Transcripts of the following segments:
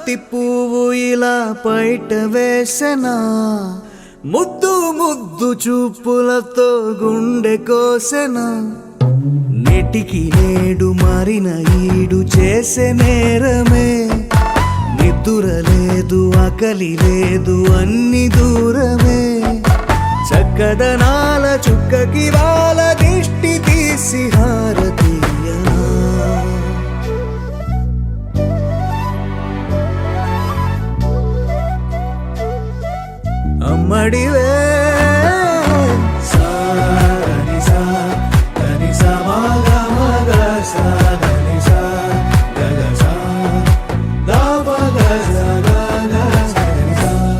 బంతి పువ్వు ఇలా బయట వేసెనా, ముద్దు ముద్దు చూపులతో గుండె కోసెనా. నేటికి నేడు మారిన ఈడు చేసే నేరమే, నిద్ర లేదు ఆకలి లేదు అన్ని దూరమే. చక్కదనాల చుక్కకి వాళ్ళ దిష్టి తీసి హారతీయనా. అమ్మడివే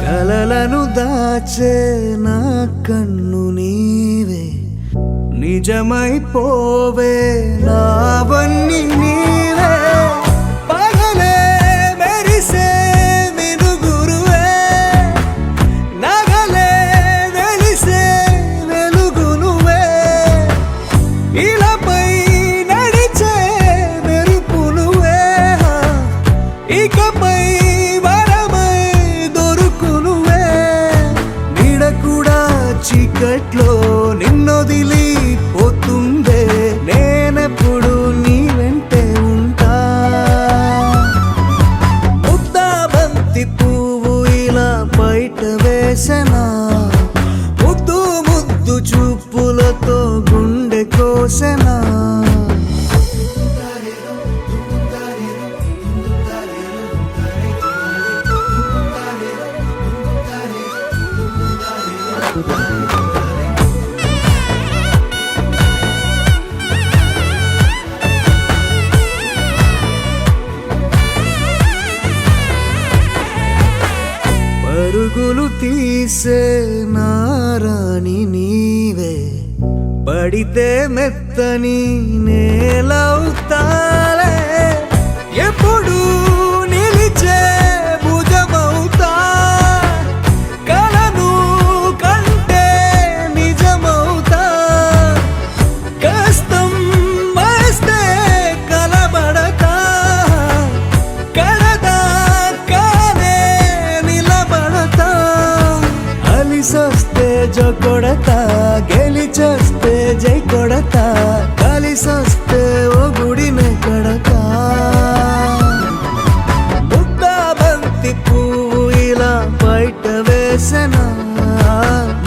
కలలను దాచే నా కన్ను నీవే, నిజమైపోవే నావన్నీ నీవే. పగలే మెరిసే మినుగురువే, నగలే వెలిసే వెలుగు నువ్వే. ఇలాపై నడిచే మెరుపు నువ్వే, ఇకపై వరమై దొరుకు నువ్వే. నీడ కూడా చీకట్లో నిన్నొదిలి పోతుందే, నేనెప్పుడు నీ వెంటే ఉంటా. ముద్దా బంతి పువ్వు ఇలా బయట వేసెనా, ముద్దు ముద్దు చూపులతో గుండె కోసెనా. పరుగులు తీసే నారాణి నీవే, పడితే మెత్తని నేలవుతాలే. ఎప్పుడు నిలిచే భుజమవుతా, కలను కంటే నిజమవుతా. కష్టం వస్తే కలబడతా, కడదాకానే నిలబడతా. అలిసొస్తే జో కొడతా, గెలిచొస్తే జై కొడతా. కలిసొస్తే ఓ గుడినే కడతా. ముద్దా బంతి పువ్వు ఇలా బయట వేసెనా,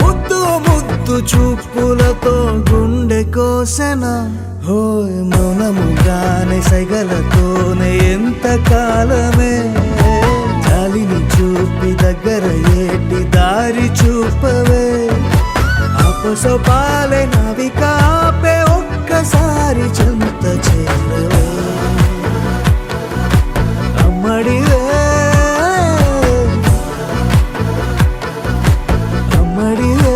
ముద్దు ముద్దు చూపులతో గుండె కోసెనా. హోయ్ మౌనముగానే సైగలతోనే ఎంత కాలమే, జాలిని చూపి దగ్గర ఏటి దారి చూపవే. అపసోపాలే నవిక ఆపే ఒక్కసారి చెంత చేరవే. అమ్మడివే అమ్మడివే.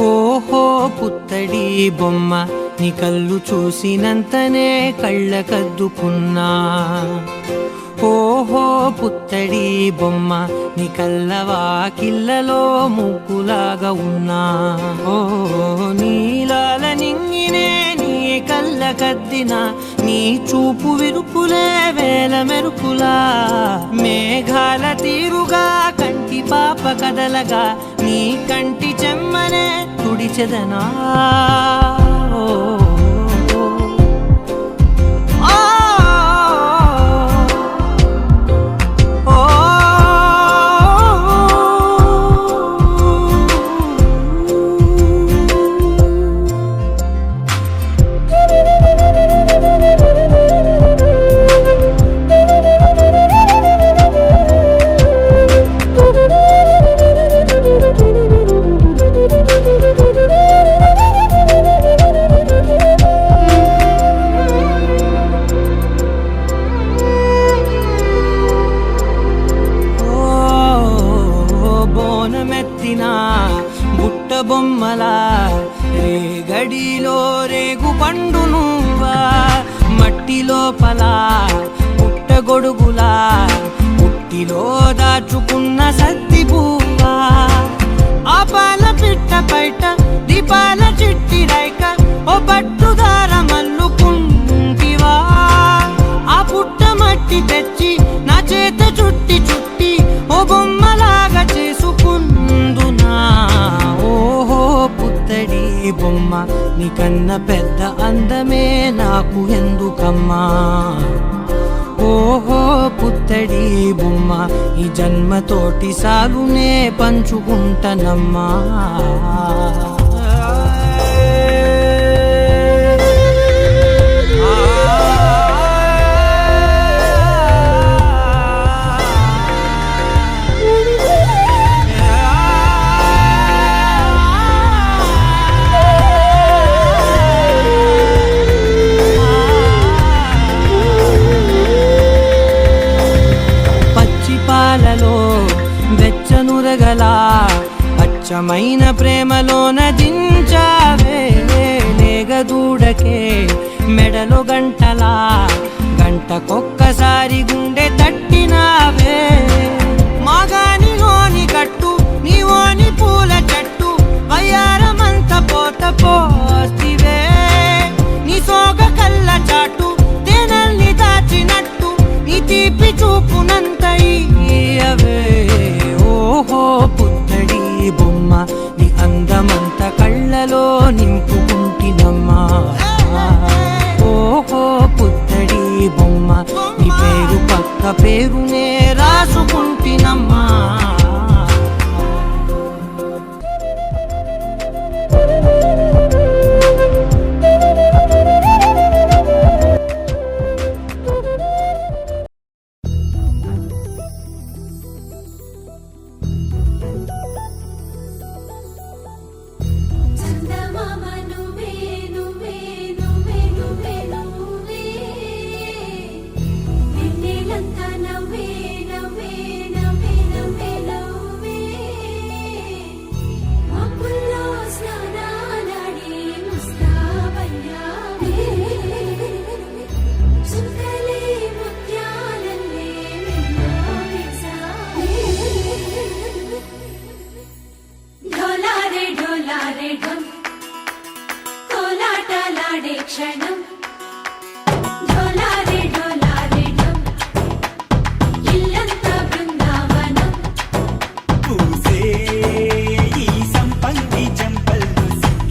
ఓహో పుత్తడి బొమ్మ, నీ కళ్ళు చూసినంతనే కళ్ళకద్దుకున్నా. ఓహో పుత్తడి బొమ్మ, నీ కళ్ళవాకిళ్ళలో ముగ్గులాగా ఉన్నా. ఓ నీలాల నింగినే నీ కళ్ళకద్దిన, నీ చూపు విరుపులే వేల మెరుపులా. మేఘాల తీరుగా కంటి పాప కదలగా, నీ కంటి చెమ్మనే తుడిచెదనా. రేగడిలో రేగు పండు నువ్వా మట్టి లోపల పుట్టగొడుగులా పుట్టిలో దాచుకున్న సత్తి పువ్వా ఆ పాల పిట్ట బయట దీపాల చిట్టి రైక ఓ పట్టుదార మల్లుకుంటివా ఆ పుట్ట మట్టి తెచ్చి నా చేత చుట్టి చుట్టి ఓ బొమ్మలాగా చేసుకుందునా ఓహో పుత్తడి బొమ్మ నీకన్నా పెద్ద అందమే నాకు ఎందుకమ్మా ఓహో పుత్తడి బొమ్మ ఈ జన్మతోటి సాగునే పంచుకుంటనమ్మా పాలలో వెచ్చనురగల అచ్చమైన ప్రేమలోన దించావే లేగదూడకే మెడలో గంటలా గంటకొక్కసారి గుండె తట్టినావే మాగానిలోని గట్టు నీవోని పూల చెట్టు వయ్యారమంత పోత పోస్తివే నీ సోగ కళ్ళ చాటు తేనల్ని దాచినట్టు నీ తీపి చూపునంత ఓహో పుత్తడి బొమ్మ నీ అందమంత కళ్ళలో నింపుకుంటినమ్మా ఓహో పుత్తడి బొమ్మ నీ పేరు పక్క పేరునే రాసుకుంటినమ్మా క్షణం ఢోలారే ఢోలారే ఢమ్ ఇల్లంతా బృందావనం పూసే ఈ సంపంగి చెంపలు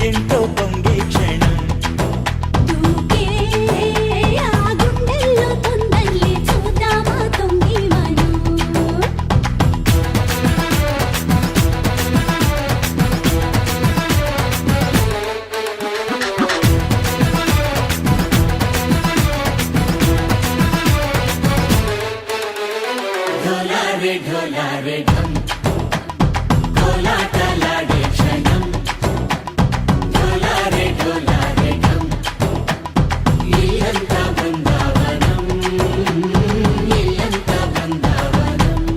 ఎంతో పొంగే క్షణం దూకే ఆ గుండెల్లో తొందల్లి చూద్దామా తొంగి మనం ढोलारे ढोलारे ढम कोलाटलाडे क्षणम ढोलारे ढोलारे ढम इल्लंता बृंदावनम इल्लंता बृंदावनम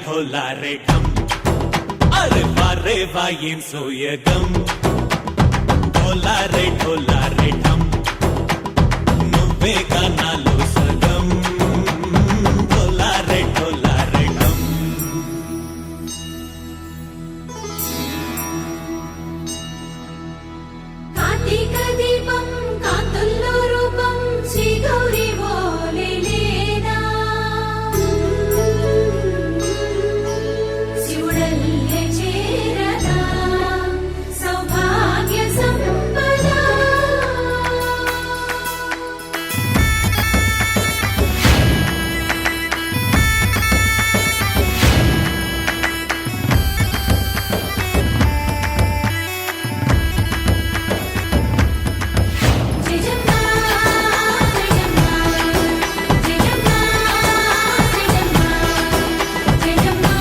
ढोला रे ढम अरे वारे वायें सोयगम ढोला రే ఢోలా రే ఢమ్ నువ్వే గానాలో సగం ఢోలా రే ఢమ్ కార్తీక దీపం కాంతుల్లో రూపం శ్రీ గౌరీ ఓలేనా శివుడల్లే చేరదా సౌభాగ్య సంపద జయజమ్మా జయజమ్మా జయజమ్మా జయజమ్మా జయజమ్మా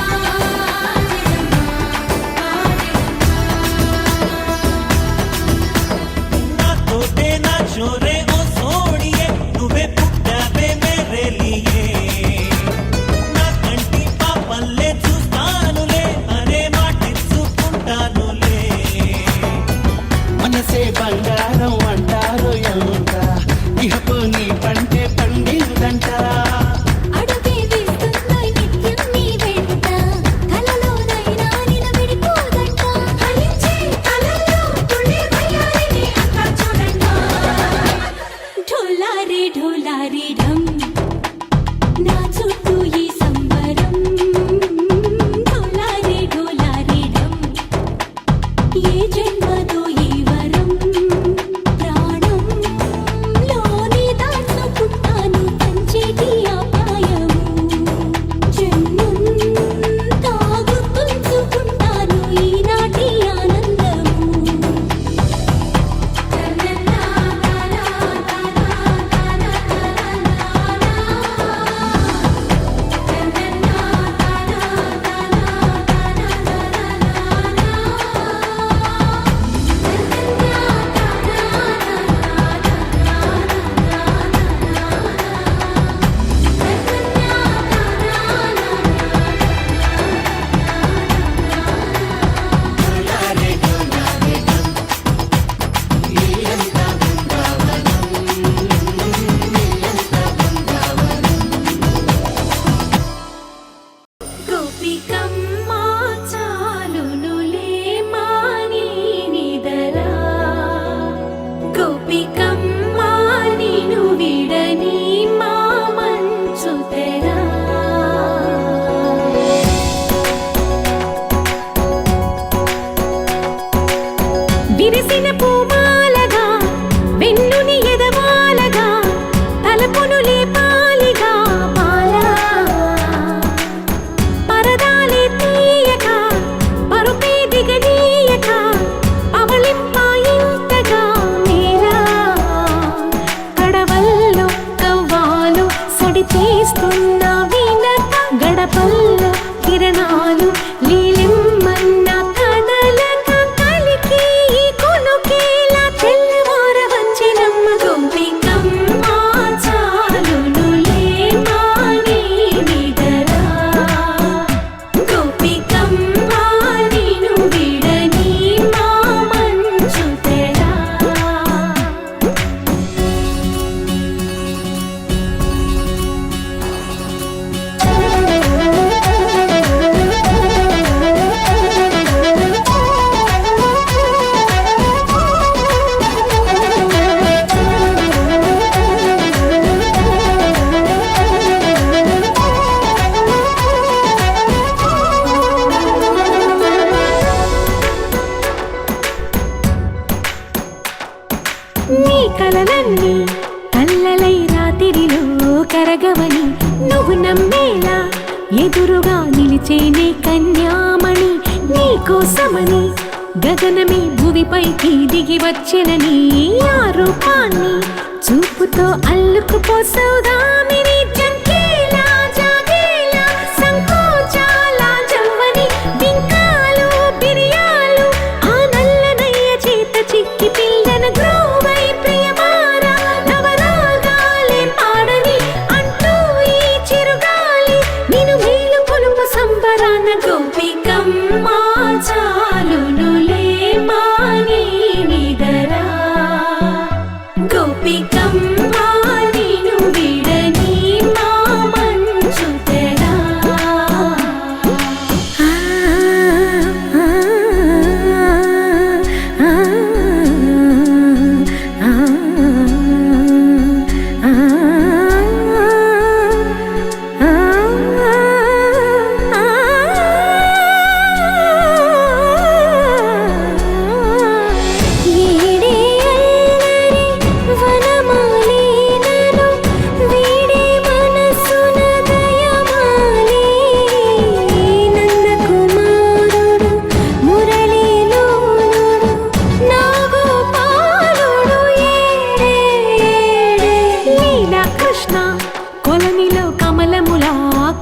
నాతోటే నా చోరే ఓ సోడియే నువ్వే పుట్టావే మేరే లియే నా కంటి పాపల్లే చూస్తానులే అనే మాటిచ్చుకుంటానులే మనసే బంగారం అంటారు ఎంత ఇహపు నీ పంటే పండిందంట అడుగే వేస్తున్నాయి నిత్యం నీ వెంట కలలోనైనా నిలబడిపోదంట హరించే కలల్లో తుళ్ళే వయ్యారిని అంతా చూడండి ఢోలా రే ఢమ్ నా చుట్టూ ఈ సంబరం ఢోలా రే ఢమ్ ఏ జన్మదో ఈ వరం ప్రాణంలోనే దాచుకుంటాను పంచేటి అపాయము జన్మం తాగుతుంచుకుంటాను ఈనాటి ఆనందము గోపికమ్మ చాలునులే మాని నిదరా గోపికమ్మ నిను విడని మా మంచు తెరా విరిసిన పూమాలగా వెన్నుని ఎదవాలగా తలపును లేపాలిగా మాలా పరదాలే తీయక పరుపే దిగనీయక అవలింపాయింతగా మేరా కడవల్లో కవ్వాలు సడి చేస్తున్న వీణత గడపల్లో కిరణాలు లీలిమ్మన్న కదలక కలికి ఈ కొనుకేలా తెల్లవార వచ్చినమ్మ గోపికమ్మ చాలునులే మాని నిదరా గోపికమ్మ నిను విడని మా మంచు తెరా నీ కలలన్నీ కల్లలై రాత్రిలో కరగవని నువ్వు నమ్మేలా ఎదురుగా నిలిచేనే కన్యామణి నీ కోసమని గగనమే భువిపైకి దిగి వచ్చెనని ఆ రూపాన్ని చూపుతో అల్లుకుపోసౌదామిని జంకేలా జాగేలా సంకోచాల జవ్వని బింకాలు బిరియాలు ఆ నల్లనయ్య చేత చిక్కి పిల్లన గ్రోవై ప్రియమారా నవరాగాలే పాడని అంటూ ఈ చిరుగాలి నిన్ను మేలు కొలుపు సంబరాన గోపికమ్మ చాలునులే మాని నిదరా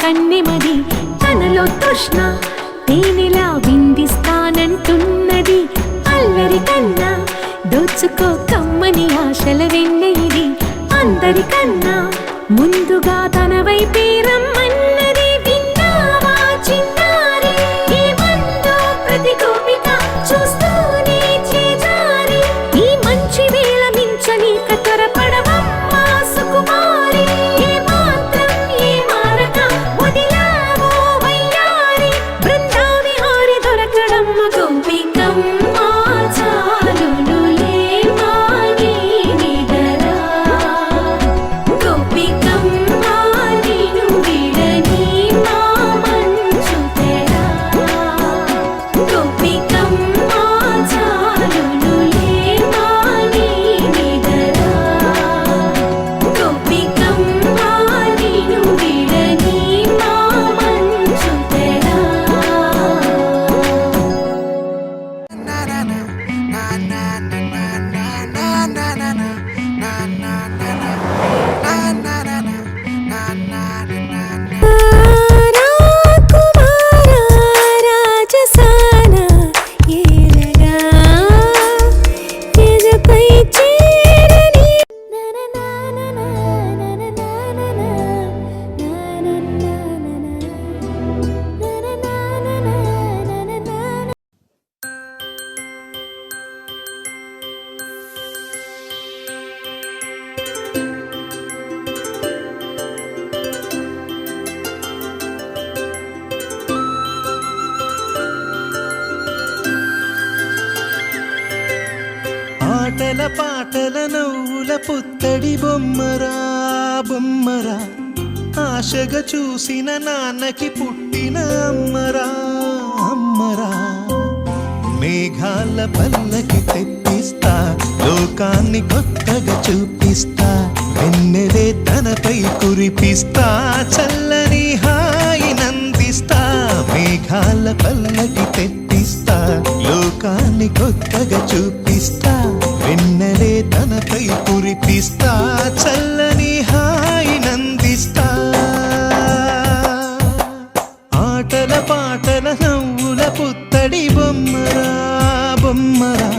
కన్నెమది తనలో తృష్ణ తేనెలా విందిస్తానంటున్నది అల్లరి కన్నా దోచుకో కమ్మని ఆశల వెన్న ఇది అందరికన్నా ముందుగా తన వైపే రమ్మన్నది విన్నావా చిన్నారి ఏమందో ప్రతి గోపిక చూస్తూనే చేజారి ఈ మంచి వేళ మించనీక త్వరపడవమ్మా సుకుమారి ఏ మాత్రం ఏ మారక వదిలావో వయ్యారి బృందావి హారి దొరకడమ్మ గోపికమ్మ చాలునులే మాని నిదరా గోపికమ్మ నిను విడని మా మంచు తెరా గోపికమ్మ చాలునులే మాని నిదరా గోపికమ్మ నిను విడని మా మంచు తెరా ఆటల పాటల నవ్వుల పుత్తడి బొమ్మరా బొమ్మరా ఆశగా చూసిన నాన్నకి పుట్టిన అమ్మరా అమ్మరా మేఘాల పల్లకి తెప్పిస్తా లోకాన్ని కొత్తగా చూపిస్తా వెన్నెలే తనపై కురిపిస్తా చల్లని హాయి నందిస్తా మేఘాల పల్లకి తెప్పిస్తా లోకాన్ని కొత్తగా చూపిస్తా వెన్నెలే తనపై కురిపిస్తా చల్లని హాయి నందిస్తా ఆటల పాటల నవ్వుల పుత్తడి బొమ్మరా బొమ్మరా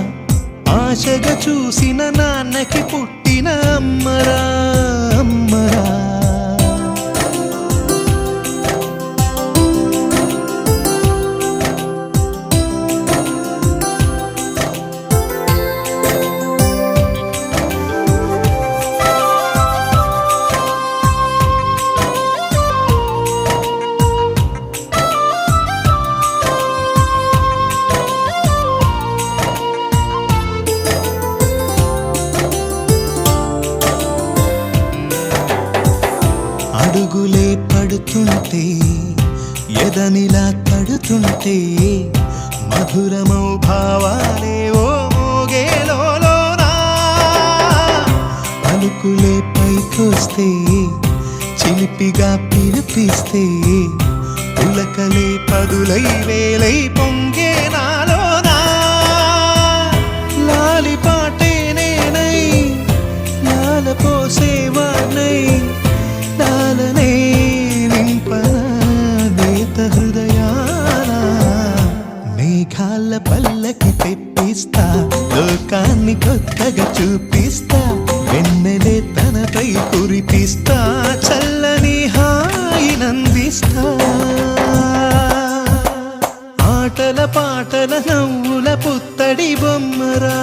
ఆశగా చూసిన నాన్నకి పుట్టిన అమ్మరా అమ్మరా అడుగులే పడుతుంటే ఎదనిలా తడుతుంటే మధురమౌ భావాలే ఓ మోగేలోనా పలుకులే పైకొస్తే చిలిపిగా పిలిపిస్తే పులకలే పదులై వేలై పొంగే నాలోనా లాలి పాటే నేనై లాల పోసేవాణ్ణై లాలనే నింపనా నేత హృదయాన మేఘాల పల్లకి తెప్పిస్తా లోకాన్ని కొత్తగా చూపిస్తా వెన్నెలే తనపై కురిపిస్తా చల్లని హాయి నందిస్తా ఆటల పాటల నవ్వుల పుత్తడి బొమ్మరా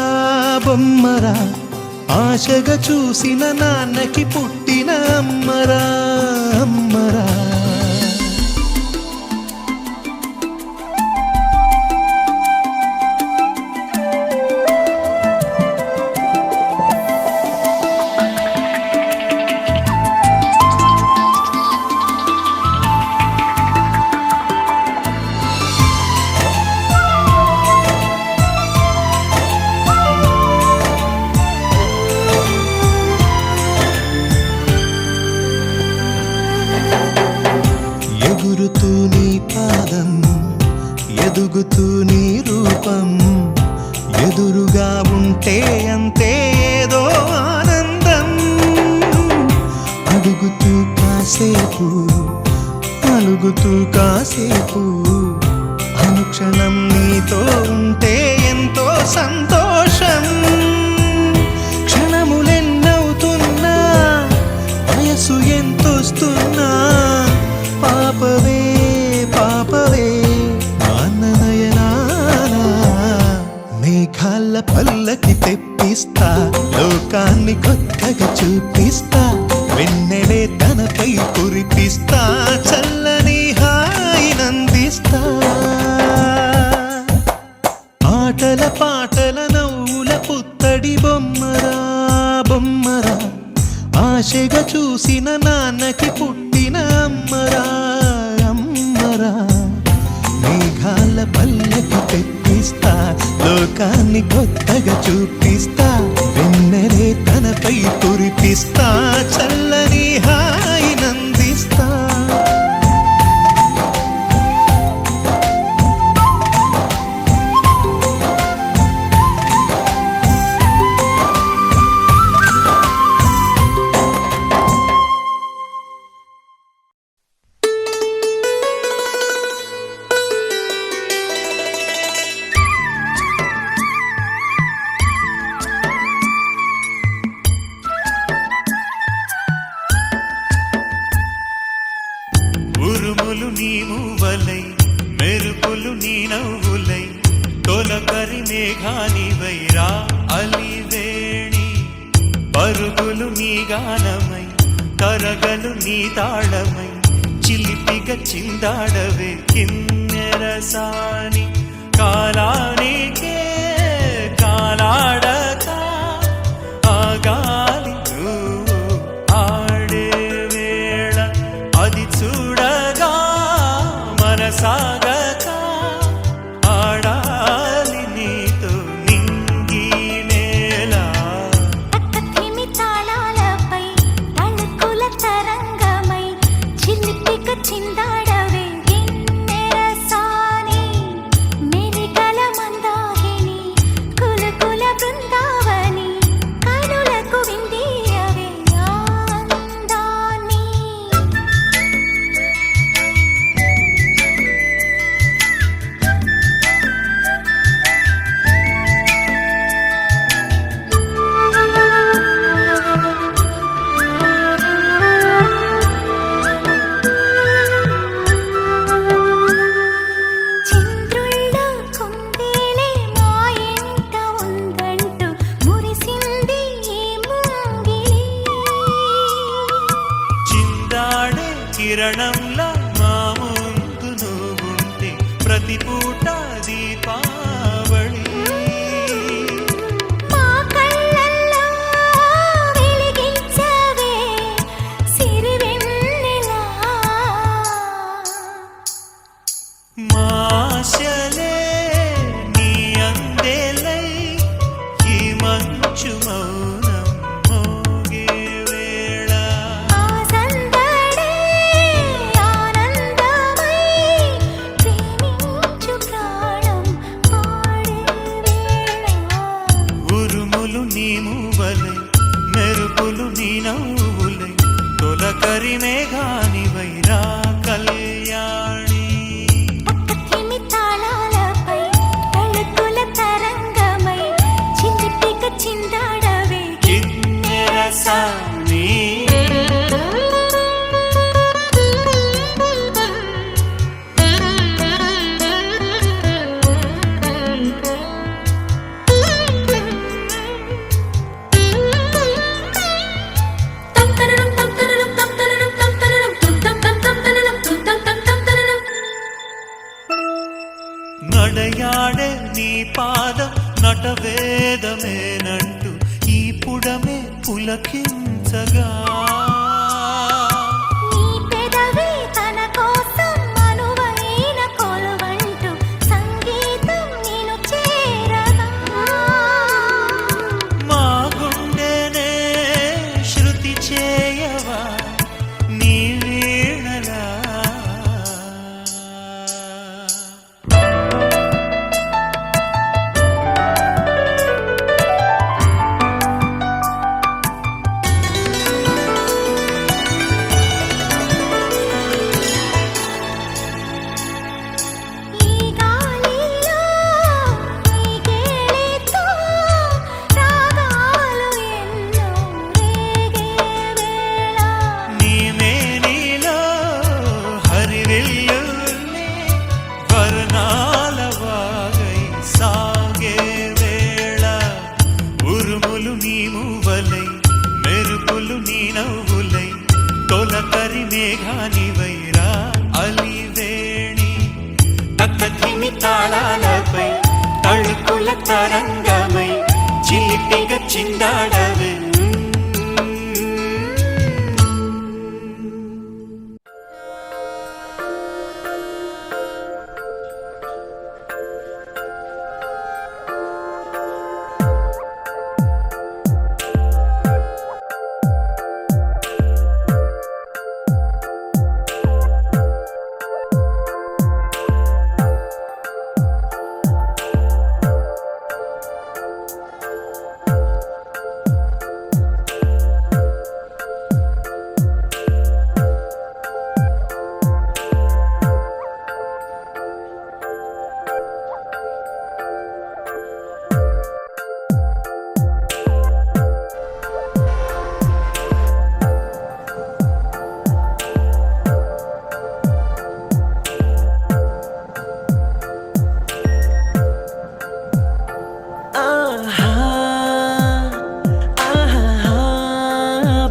బొమ్మరా ఆశగా చూసిన నాన్నకి పుట్టిన అమ్మరా అమ్మరా ఎగురుతూ నీ పాదం ఎదుగుతూ నీ రూపం ఎదురుగా ఉంటే అంతే ఏదో ఆనందం అడుగుతూ కాసేపు అడుగుతూ కాసేపు అనుక్షణం నీతో ఉంటే ఎంతో సంతోషం. క్షణములెన్నవుతున్నా వయసు ఎంతొస్తున్నా పాపవే పాపవే అన్ననయనానా. మేఘాల పల్లకి తెప్పిస్తా, లోకాన్ని కొత్తగా చూపిస్తా, వెన్నెలే తనపై కురిపిస్తా, చల్లని హాయినందిస్తా. ఆటల పాటల నవ్వుల పుత్తడి బొమ్మరా బొమ్మరా, ఆశగా చూసిన నాన్నకి పుట్టిన అమ్మరా అమ్మరా. మేఘాల పల్లకి తెప్పిస్తా, లోకాన్ని కొత్తగా చూపిస్తా, వెన్నెలే తనపై కురిపిస్తా, చల్లని హాయినందిస్తా. ఉరుములు నీ మూవలై, మెరుపులు నీ నవ్వులై, తొలకరి మేఘానివై రా అలివేణి. పరుగులు నీ గానమై, తరగలు నీ తాళమై, చిలిపిగా చిందాడవే కిన్నెరసాని. కాలానికే కాలాడక ఆగాలి నువ్వు ఆడే వేళ, అది చూడగా మనసాగక ఆడాలి నీతో నింగి నేల. పక్కతిమి తాళాలపై తళుకుల తరంగమై, చిలిపిక చిందాడవే గిన్నెరసాని. మెరికల మందాకిని, కులకుల బృందావని, కనులకు విందీయవే ఆనందాన్ని. చంద్రుల్లో కుందేలే మా ఇంట ఉందంటూ మురిసింది ఈ ముంగిలి. చిందాడే కిరణంలా మా ముందు నువ్వుంటే ప్రతి పూట దీపావళి. మా కళ్ళల్లో వెలిగించవే సిరివెన్నెలా. మాశలే నీ అందేలై, ఈ మంచు మౌనం మోగే వేళ. ఆ సందడే ఆనందమై, ప్రేమించు ప్రాణం పాడే వేళ. ఉరుములు నీ మూవలై, మెరుపులు నీ నవ్వులై, తొలకరి మేఘానివై రా కళ్యాణి. పక్కతిమి తాళాలపై తళుకుల తరంగమై, చిలిపిక చిందాడవే కిన్నెరసాని. నడయాడే నీ పాదం నటవేదమేనంటూ ఈ పుడమే పులకించగా. నీ పెదవి తన కోసం అనువైన కొలువంటూ సంగీతం నేను చేరగా. మా గుండెనే శృతి చేయవా నీ వీణలా. చిందాడవే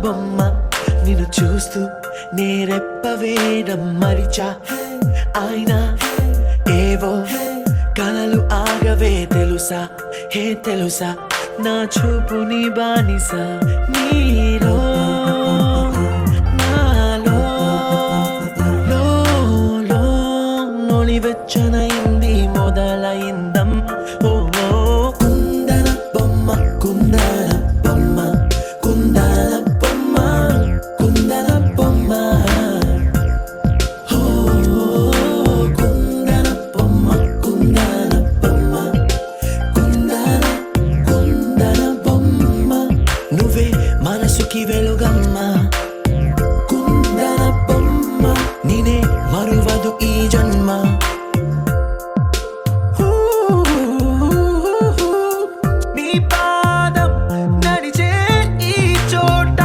బొమ్మ నిన్ను చూస్తూ నేరెప్పవేయడం మరిచా అయినా ఏవో కలలు ఆగవే తెలుసా హే తెలుసా నా చూపు నీ బానిస నీలో నాలో లో నొలివెచ్చనైంది మొదలైందం ఓ కుందన బొమ్మ కుందన బొమ్మ కుందన బొమ్మ కుందన బొమ్మ ఓ కుందన బొమ్మ కుందన బొమ్మ కుందన బొమ్మ నువ్వే మనసుకి వెలుగమ్మ కుందన బొమ్మ నేనే మరువదు ఈ జన్మ నీ పాదం నడిచే ఈ చోట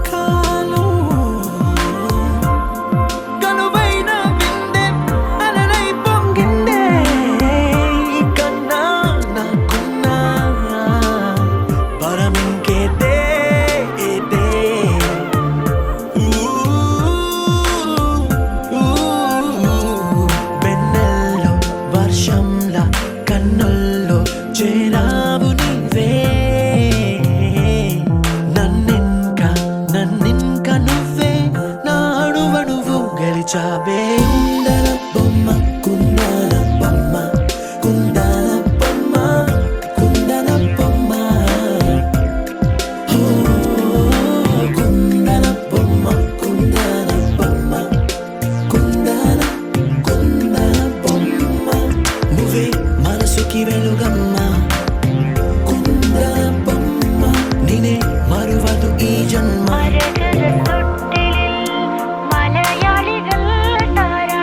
కాలం కనువైన విందే అలలై పొంగిందే కన్నా నాకున్నా పరమింకేతే ఏతే వెన్నెల్లో వర్షంలా కన్నుల్లో చేరావు నీవే నన్నింక నువ్వే నాడువడువు గెలిచావే కుందన బొమ్మ కుందన బొమ్మ కుందన బొమ్మ కుందన బొమ్మ ఓ కుందన బొమ్మ కుందన బొమ్మ కుందన బొమ్మ నువ్వే మనసుకి వెలుగమ్మ కుందన బొమ్మ నేనే മറുവതു ഈ ജന്മ മലയാളികൾ താരാ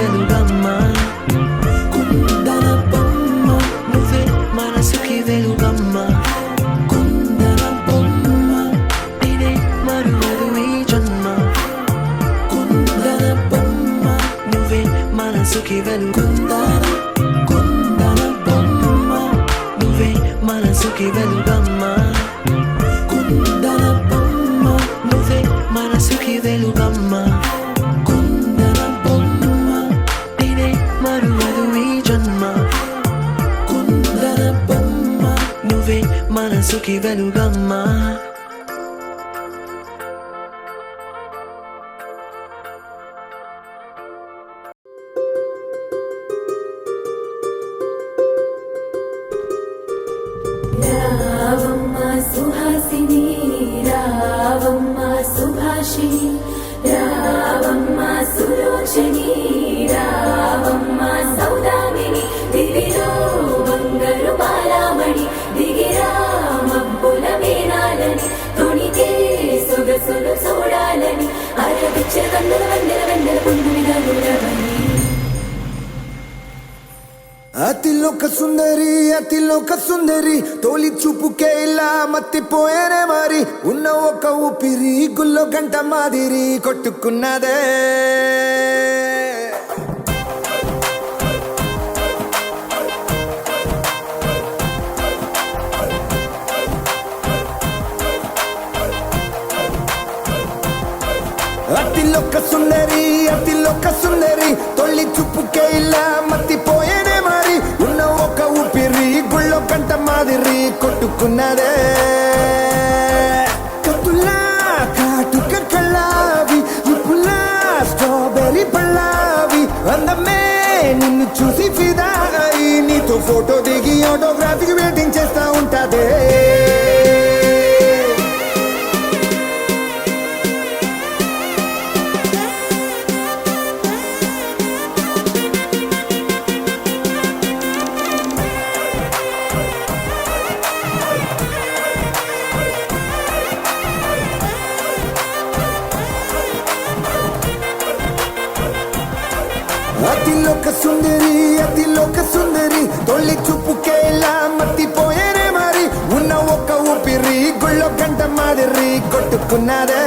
వెలుగమ్మ కుందన బొమ్మ నువ్వే మనసుకి వెలుగమ్మ కుందన బొమ్మ నేనే మరువదు ఈ జన్మ కుందన బొమ్మ నువ్వే మనసుకి వెలుగుందన కుందన బొమ్మ నువ్వే మనసుకి వెలుగమ్మ కుందన బొమ్మ నువ్వే మనసుకి వెలుగమ్మ కుందన బొమ్మ నేనే మరువదు ఈ జన్మ కుందన బొమ్మ నువ్వే మనసుకి వెలుగమ్మ రావమ్మ సుహాసిని రావమ్మ సుభాషిణి రావమ్మ సులోచని రావమ్మ సౌదామిని దివిలో బంగారు బాలామణి దిగిరా మబ్బుల మేనాలని తొణితే సొగసులు చూడాలని అరవిచ్చే వందల వందల వందల పుండుమిగా గురవని అతిలోక సుందరి తోలి చూపుకే ఇలా మత్తిపోయేనే మరి ఉన్న ఒక ఊపిరి గుల్లో గంట మాదిరి కొట్టుకున్నదే అతిలోక సుందరి తొలి చూపుకే ఇలా మత్తిపోయేనే మరి ఉన్న ఒక ఊపిరి గుళ్ళో కంట మాదిరి కొట్టుకున్నదే కత్తులా కాటుక కళ్ళావి ఇప్పులా స్ట్రాబెర్రీ పళ్ళావి అందమే నిన్ను చూసి ఫిదా అయి నీతో ఫోటో దిగి ఆటోగ్రాఫీకి వెయిటింగ్ చేస్తా ఉంటాదే అతిలోక సుందరి తొలి చూపుకే ఇలా మత్తిపోయేనే మరి ఉన్న ఒక ఊపిరి గుళ్ళో గంట మాదిరి కొట్టుకున్నదే